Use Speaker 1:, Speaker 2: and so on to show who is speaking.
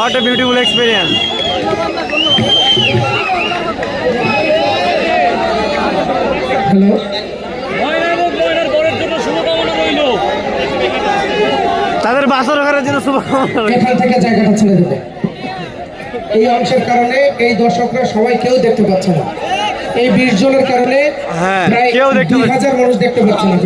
Speaker 1: What a beautiful experience.
Speaker 2: Hello.
Speaker 1: তাদের বাসর করার জন্য শুভকামনা রইল।
Speaker 2: এখান থেকে জায়গাটা ছেড়ে দেবে। এই অংশের কারণে এই দর্শকরা সবাই কেউ দেখতে পাচ্ছে না। এই 20 জনের কারণে প্রায় 2000 মানুষ দেখতে পাচ্ছে না।